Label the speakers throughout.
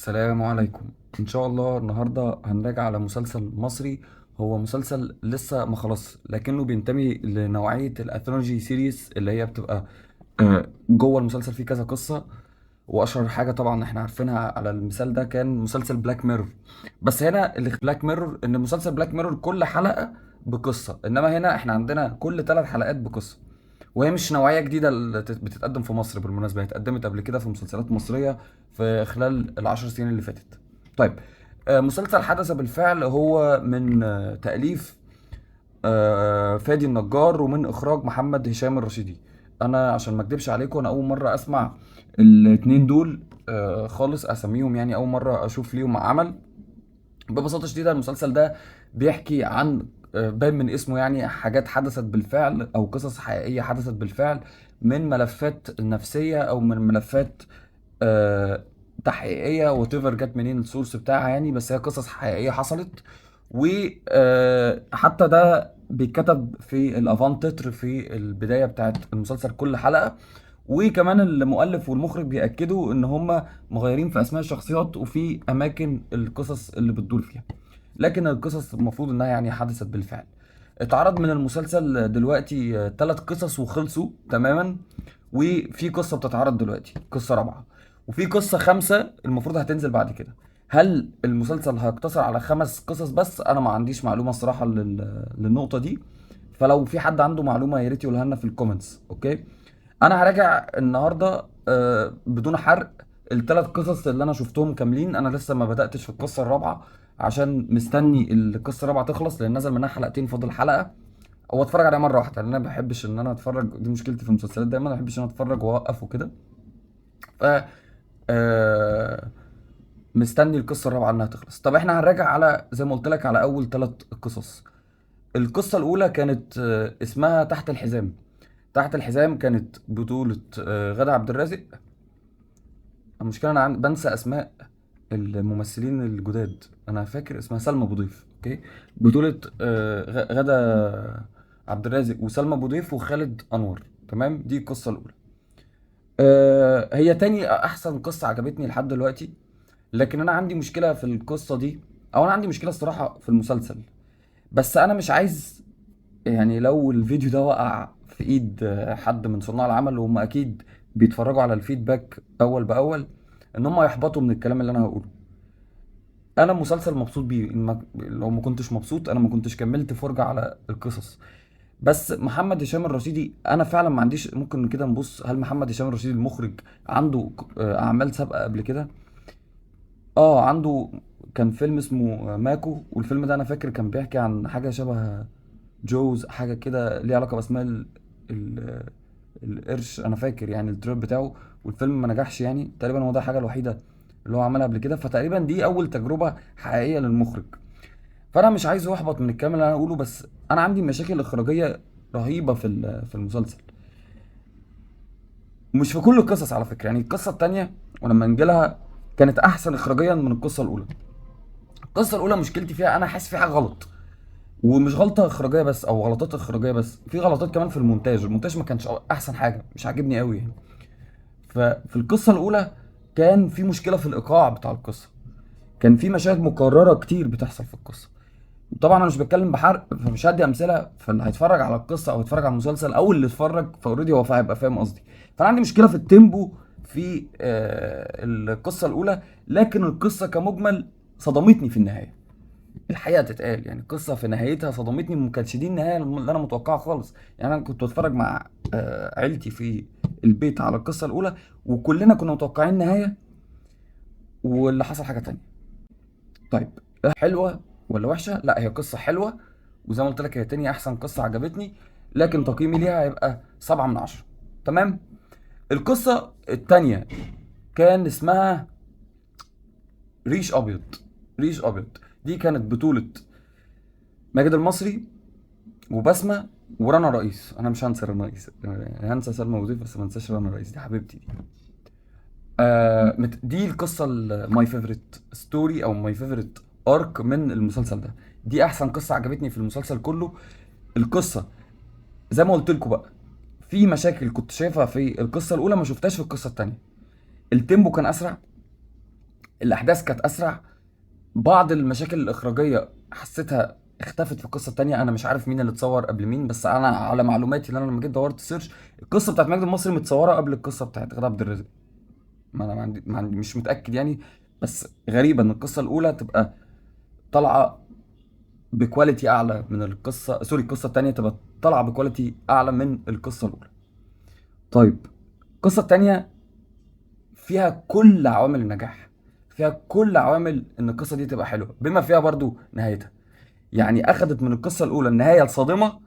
Speaker 1: السلام عليكم. ان شاء الله النهارده هنراجع على مسلسل مصري. هو مسلسل لسه ما خلص لكنه بينتمي لنوعية الانثولوجي سيريز اللي هي بتبقى جوه المسلسل فيه كذا قصة. واشهر حاجة طبعا احنا عارفينها على المثال ده كان مسلسل بلاك ميرور. بس هنا اللي في بلاك ميرور ان مسلسل بلاك ميرور كل حلقة بقصة، انما هنا احنا عندنا كل 3 حلقات بقصة. وهي مش نوعية جديدة اللي بتتقدم في مصر، بالمناسبة هي اتقدمت قبل كده في مسلسلات مصرية في خلال ال10 سنين اللي فاتت. طيب، مسلسل حدث بالفعل هو من تأليف فادي النجار ومن إخراج محمد هشام الرشيدي. أنا عشان ما أكدبش عليكم أنا أول مرة أسمع الاتنين دول خالص، أسميهم يعني أول مرة أشوف ليهم عمل. ببساطة شديدة المسلسل ده بيحكي عن باين من اسمه يعني حاجات حدثت بالفعل أو قصص حقيقية حدثت بالفعل، من ملفات نفسية أو من ملفات آه، تحقيقية وتيفر جت منين السورس بتاعها يعني، بس هي قصص حقيقية حصلت. وحتى ده بيتكتب في الافان تتر في البداية بتاعت المسلسل كل حلقة. وكمان المؤلف والمخرج بيأكدوا ان هم مغيرين في اسماء الشخصيات وفي اماكن القصص اللي بتدور فيها، لكن القصص المفروض انها يعني حدثت بالفعل. اتعرض من المسلسل دلوقتي 3 قصص وخلصوا تماما، وفي قصة بتتعرض دلوقتي قصة رابعة، وفي قصة خامسة المفروض هتنزل بعد كده. هل المسلسل هيقتصر على 5 قصص بس؟ انا ما عنديش معلومة الصراحة للنقطة دي. فلو في حد عنده معلومة يا ريت يقولها لنا في الكومنتس. اوكي، انا هراجع النهارده بدون حرق ال3 قصص اللي انا شفتهم كاملين. انا لسه ما بداتش في القصه الرابعه عشان مستني القصه الرابعه تخلص، لان نزل منها حلقتين فاضل حلقه. او اتفرج عليها مره واحده، لان انا ما بحبش ان انا اتفرج، دي مشكلتي في المسلسلات دايما ما بحبش ان انا اتفرج واوقف وكده. ف آه، مستني القصه الرابعه انها تخلص. طب احنا هنراجع على زي ما قلت لك على اول 3 قصص. القصه الاولى كانت اسمها تحت الحزام. تحت الحزام كانت بطولة غادة عبد الرازق. المشكلة أنا بنسى أسماء الممثلين الجداد. أنا فاكر اسمها سلمى أبو ضيف. أوكي، بطولة غادة عبد الرازق وسلمى أبو ضيف وخالد أنور. تمام، دي القصة الأولى. هي تاني أحسن قصة عجبتني لحد دلوقتي. لكن أنا عندي مشكلة في القصة دي، أو أنا عندي مشكلة الصراحة في المسلسل. بس أنا مش عايز يعني لو الفيديو ده وقع في ايد حد من صناع العمل، وهم اكيد بيتفرجوا على الفيدباك اول باول، ان هم يحبطوا من الكلام اللي انا هقوله. انا مسلسل مبسوط بيه، لو ما كنتش مبسوط انا ما كنتش كملت فرجة على القصص. بس محمد هشام الرشيدي انا فعلا ما عنديش، ممكن كده نبص هل محمد هشام الرشيدي المخرج عنده اعمال سابقة قبل كده؟ اه عنده. كان فيلم اسمه ماكو، والفيلم ده انا فاكر كان بيحكي عن حاجة شبه جوز، حاجه كده ليها علاقه باسماء ال... القرش. انا فاكر يعني التريب بتاعه، والفيلم ما نجحش يعني. تقريبا هو ده الحاجه الوحيده اللي هو عملها قبل كده، فتقريبا دي اول تجربه حقيقيه للمخرج. فانا مش عايز احبط من الكلام اللي انا اقوله، بس انا عندي مشاكل اخراجيه رهيبه في المسلسل. مش في كل القصص على فكره، يعني القصه التانية ولما نجي لها كانت احسن اخراجيا من القصه الاولى. القصه الاولى مشكلتي فيها انا حاسس في حاجه غلط، ومش غلطه اخراجيه بس او غلطات اخراجيه بس، في غلطات كمان في المونتاج. المونتاج ما كانش احسن حاجه، مش عاجبني قوي يعني. ففي القصه الاولى كان في مشكله في الايقاع بتاع القصه. كان في مشاهد مكرره كتير بتحصل في القصه. طبعا انا مش بتكلم بحرق فمش هدي امثله، فاللي هيتفرج على القصه او يتفرج على المسلسل او اللي اتفرج فاوريدي هو هيبقى فاهم قصدي. فانا عندي مشكله في التيمبو في القصه الاولى. لكن القصه كمجمل صدمتني في النهايه. الحقيقه تتقال يعني القصه في نهايتها صدمتني، ما كانتش دي النهايه اللي انا متوقعها خالص. يعني انا كنت بتفرج مع عيلتي في البيت على القصه الاولى، وكلنا كنا متوقعين نهايه، واللي حصل حاجه تانية. طيب، حلوه ولا وحشه؟ لا، هي قصه حلوه، وزي ما قلت لك هي تاني احسن قصه عجبتني. لكن تقييمي ليها هيبقى 7 من 10. تمام. القصه التانية كان اسمها ريش ابيض. ريش ابيض دي كانت بطوله ماجد المصري وبسمة ورنا رئيس. انا مش هنسى رنا رئيس، هنسى سلمى وظيف بس ما انساش رنا رئيس، دي حبيبتي دي. دي القصه ماي فيفورت ستوري او ماي فيفورت ارك من المسلسل ده. دي احسن قصه عجبتني في المسلسل كله. القصه زي ما قلت لكم بقى، في مشاكل كنت شايفها في القصه الاولى ما شفتهاش في القصه التانية. التيمبو كان اسرع، الاحداث كانت اسرع. بعض المشاكل الاخراجيه حسيتها اختفت في القصه التانية. انا مش عارف مين اللي اتصور قبل مين، بس انا على معلوماتي اللي انا لما جيت دورت سيرش، القصه بتاعت مجد المصري متصوره قبل القصه بتاعت غادة عبد الرازق. ما انا ما عندي مش متاكد يعني. بس غريبه ان القصه الاولى تبقى طالعه بكواليتي اعلى من القصه، سوري، القصه التانية تبقى طالعه بكواليتي اعلى من القصه الاولى. طيب، القصه التانية فيها كل عوامل النجاح، فيها كل عوامل ان القصه دي تبقى حلوه، بما فيها برضو نهايتها. يعني اخدت من القصه الاولى النهايه الصادمه،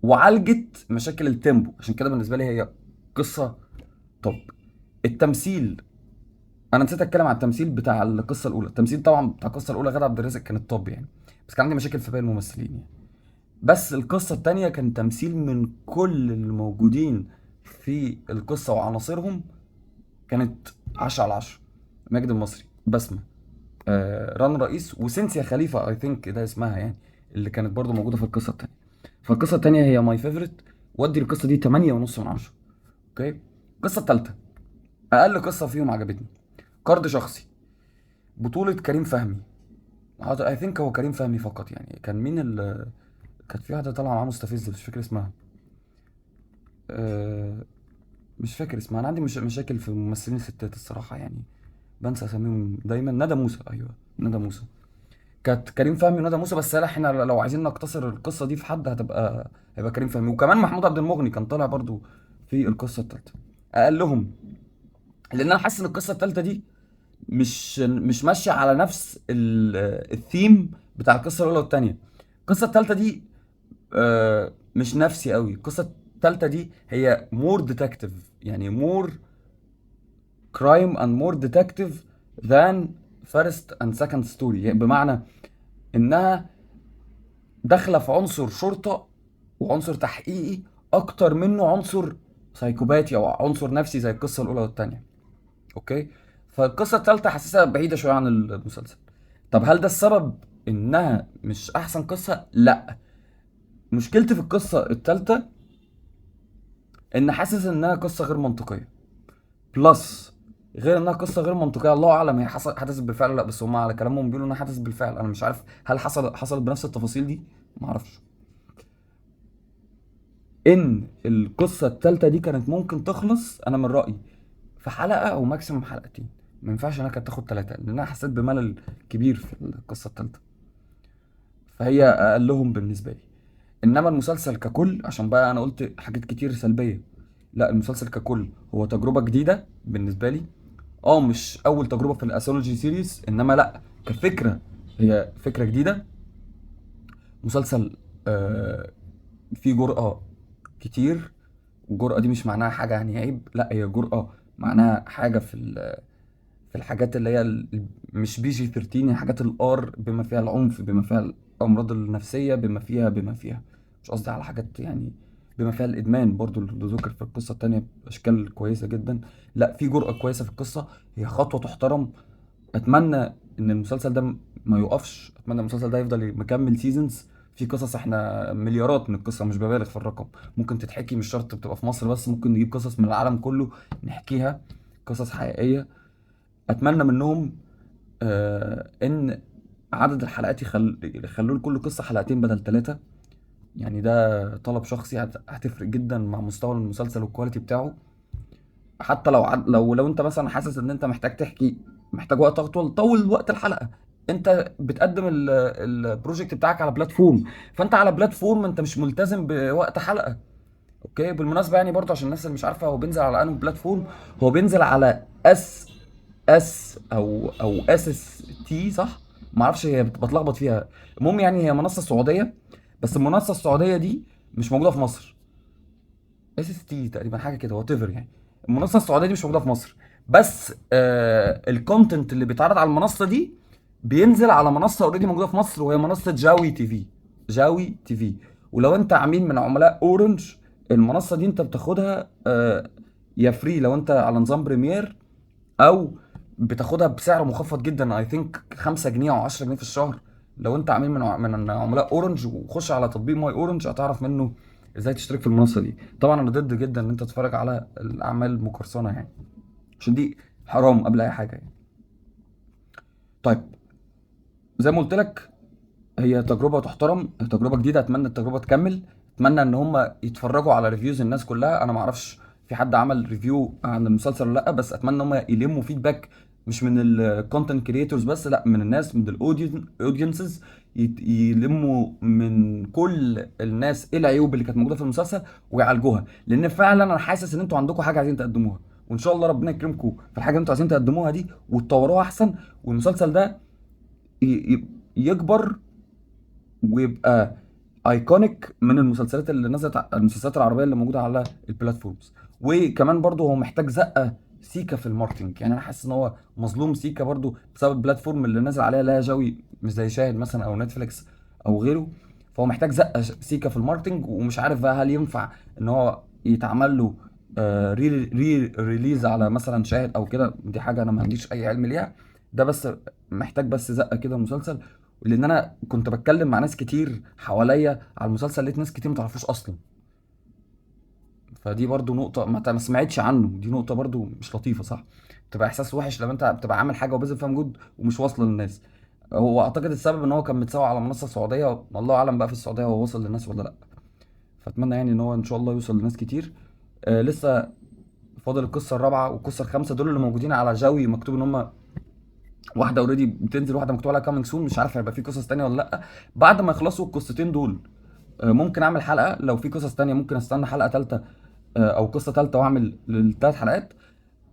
Speaker 1: وعالجت مشاكل التيمبو. عشان كده بالنسبه لي هي قصه توب. التمثيل، انا نسيت اتكلم عن التمثيل بتاع القصه الاولى. التمثيل طبعا بتاع القصه الاولى غادة عبد الرازق كانت توب يعني، بس كان عندي مشاكل في باقي الممثلين يعني. بس القصه التانية كان تمثيل من كل الموجودين في القصه وعناصرهم كانت 10 على 10. ماجد المصري، بسمة، ران رئيس، وسينثيا خليفة اي ثينك ده اسمها يعني، اللي كانت برضو موجودة في القصة التانية. فالقصة التانية هي ماي فيفورت، ودي القصة دي 8.5 من 10. اوكي. القصة التالتة اقل قصة فيهم عجبتني، قرض شخصي، بطولة كريم فهمي. اي ثينك هو كريم فهمي فقط يعني. كان مين كانت في واحدة طالعة معاه مستفزة مش فاكر اسمها. أه... مش فاكر اسمها. انا عندي مشاكل في الممثلين الستات الصراحة يعني، بنسى اساميهم دايما. ندى موسى، ايوه، ندى موسى. كانت كريم فهمي وندى موسى. بس لا، احنا لو عايزين نقتصر القصه دي في حد هيبقى كريم فهمي. وكمان محمود عبد المغني كان طالع برضو في القصه الثالثه اقلهم. لان انا حاسس ان القصه الثالثه دي مش ماشيه على نفس الثيم بتاع القصه الاولى والثانيه. القصه الثالثه دي مش نفسي قوي. القصه الثالثه دي هي مور ديتكتيف، يعني مور كرايم اند مور ديتكتيف ذان فيرست اند سكند ستوري. يعني بمعنى انها داخله في عنصر شرطه وعنصر تحقيقي اكتر منه عنصر سايكوباتي او عنصر نفسي زي القصه الاولى والثانيه. اوكي. فالقصه الثالثه حاسسها بعيده شويه عن المسلسل. طب هل ده السبب انها مش احسن قصه؟ لا. مشكلتي في القصه الثالثه ان حاسس انها قصه غير منطقيه. بلس، غير انها قصه غير منطقيه، الله اعلم هي حدثت بالفعل ولا لا، بس هم على كلامهم بيقولوا انها حدثت بالفعل. انا مش عارف هل حصلت بنفس التفاصيل دي، ما اعرفش. ان القصه التالتة دي كانت ممكن تخلص، انا من رايي، في حلقه او ماكسيموم حلقتين. ما ينفعش انها كانت تاخد 3، لان انا حسيت بملل كبير في القصه التالتة. فهي اقلهم بالنسبه لي. انما المسلسل ككل، عشان بقى انا قلت حاجات كتير سلبيه، لا، المسلسل ككل هو تجربه جديده بالنسبه لي. مش اول تجربه في الاسولوجي سيريز، انما لا، كفكره هي فكره جديده. مسلسل فيه جرأة كتير. الجرأة دي مش معناها حاجة يعني عيب، لا، هي جرأة معناها حاجة في الحاجات اللي هي مش بي جي 13، هي حاجات الار، بما فيها العنف، بما فيها الأمراض النفسية، بما فيها مش قصدي على حاجات يعني، بما فيها الإدمان برضو اللي ذكر في القصة التانية بأشكال كويسة جدا. لا، في جرأة كويسة في القصة، هي خطوة تحترم. اتمنى ان المسلسل ده ما يقفش. اتمنى المسلسل ده يفضل مكمل سيزونز. في قصص، احنا مليارات من القصة، مش ببالغ في الرقم، ممكن تتحكي، مش شرط بتبقى في مصر بس، ممكن نجيب قصص من العالم كله نحكيها، قصص حقيقية. اتمنى منهم ان عدد الحلقات يخلوا لكل قصة حلقتين بدل 3. يعني ده طلب شخصي، هتفرق جدا مع مستوى المسلسل والكواليتي بتاعه. حتى لو انت مثلا حاسس ان انت محتاج تحكي، محتاج وقت اطول، طول وقت الحلقه. انت بتقدم البروجكت بتاعك على بلاتفورم، فانت على بلاتفورم انت مش ملتزم بوقت حلقه. اوكي. بالمناسبه يعني برضه عشان الناس اللي مش عارفه، هو بينزل على انه بلاتفورم. هو بينزل على اس تي، صح؟ ما اعرفش، هي بتلخبط فيها. المهم يعني هي منصه سعوديه، بس المنصه السعوديه دي مش موجوده في مصر. اس تي تقريبا، حاجه كده، وات ايفر يعني. المنصه السعوديه دي مش موجوده في مصر، بس الكونتنت اللي بيتعرض على المنصه دي بينزل على منصه اوريدي موجوده في مصر، وهي منصه جاوي تي في. جاوي تي في. ولو انت عميل من عملاء اورنج، المنصه دي انت بتاخدها يا فري لو انت على نظام بريمير، او بتاخدها بسعر مخفض جدا، اي ثينك 5 جنيه او 10 جنيه في الشهر. لو انت عميل من عملاء اورنج، وخش على تطبيق ماي اورنج هتعرف منه ازاي تشترك في المنصه دي. طبعا انا ضد جدا ان انت تتفرج على الاعمال المقرصنه يعني، عشان دي حرام قبل اي حاجه يعني. طيب زي ما قلت لك، هي تجربة تحترم، هي تجربة جديدة، اتمنى التجربة تكمل. اتمنى ان هم يتفرجوا على ريفيوز الناس كلها. انا ما اعرفش في حد عمل ريفيو عن المسلسل ولا لا، بس اتمنى ان هم يلموا فيدباك مش من الكونتنت كريتورز بس، لا من الناس، من الاودينسز، يلموا من كل الناس ايه العيوب اللي كانت موجودة في المسلسل ويعالجوها. لان فعلا انا حاسس ان انتوا عندكم حاجة عايزين تقدموها، وان شاء الله ربنا يكرمكم في الحاجة اللي انتوا عايزين تقدموها دي وتطوروها احسن، والمسلسل ده يكبر ويبقى ايكونيك من المسلسلات اللي نزلت المسلسلات العربيه اللي موجوده على البلاتفورمز. وكمان برضو هو محتاج زقه سيكا في الماركتنج، يعني انا حاسس ان هو مظلوم سيكا برضو بسبب البلاتفورم اللي نازل عليها لها جوي مش زي شاهد مثلا او نتفليكس او غيره. فهو محتاج زقه سيكا في الماركتنج، ومش عارف بقى هل ينفع ان هو يتعمل له ريليز على مثلا شاهد او كده. دي حاجه انا ما عنديش اي علم ليها، ده بس محتاج بس زقه كده المسلسل. لان انا كنت بتكلم مع ناس كتير حواليا على المسلسل، لقيت ناس كتير ما تعرفوش اصلا. فدي برضو نقطة ما سمعتش عنه، دي نقطة برضو مش لطيفة، صح؟ بتبقى احساس وحش لما انت بتبقى عامل حاجة وبذل فيها مجهود ومش واصلة للناس. هو اعتقد السبب ان هو كان متسوق على منصة سعودية، والله اعلم بقى في السعودية هو وصل للناس ولا لا. فاتمنى يعني ان هو ان شاء الله يوصل لناس كتير. لسه فاضل القصة الرابعة والقصة الخامسة، دول اللي موجودين على جوي مكتوب ان هم واحده اوريدي بتنزل، واحده مكتوب عليها كامينج سون، مش عارف هيبقى في قصص تانية ولا لا. بعد ما يخلصوا القصتين دول ممكن اعمل حلقه، لو في قصص تانية ممكن استنى حلقه تالتة او قصه تالتة واعمل للثلاث حلقات.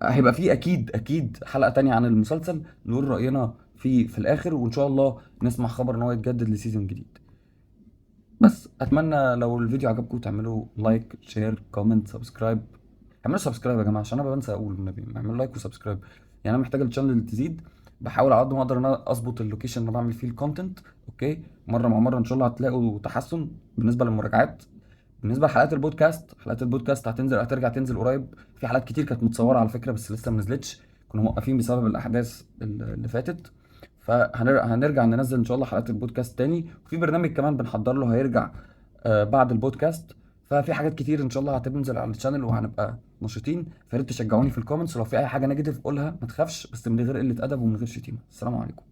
Speaker 1: هيبقى في اكيد حلقه تانية عن المسلسل نقول راينا فيه في الاخر، وان شاء الله نسمع خبر ان هو يتجدد لسيزون جديد. بس اتمنى لو الفيديو عجبكم تعملوا لايك شير كومنت سبسكرايب. اعملوا سبسكرايب يا جماعه عشان انا بنسى اقول النبي، اعملوا لايك وسبسكرايب. يعني انا محتاج الشانل تزيد، بحاول على قد ما اقدر ان انا اظبط اللوكيشن اللي بعمل فيه الكونتنت. اوكي، مره مع مره ان شاء الله هتلاقوا تحسن بالنسبه للمراجعات. بالنسبه لحلقات البودكاست، حلقات البودكاست هترجع تنزل قريب. في حلقات كتير كانت متصوره على فكره بس لسه ما نزلتش، كنا موقفين بسبب الاحداث اللي فاتت. فهنرجع ننزل ان شاء الله حلقات البودكاست تاني، وفي برنامج كمان بنحضر له هيرجع بعد البودكاست. ففي حاجات كتير ان شاء الله هتنزل على الشانل وهنبقى نشيطين. فياريت تشجعوني في الكومنتس، ولو في اي حاجه نيجاتيف قولها ما تخافش، بس من غير قله ادب ومن غير شتيمه. السلام عليكم.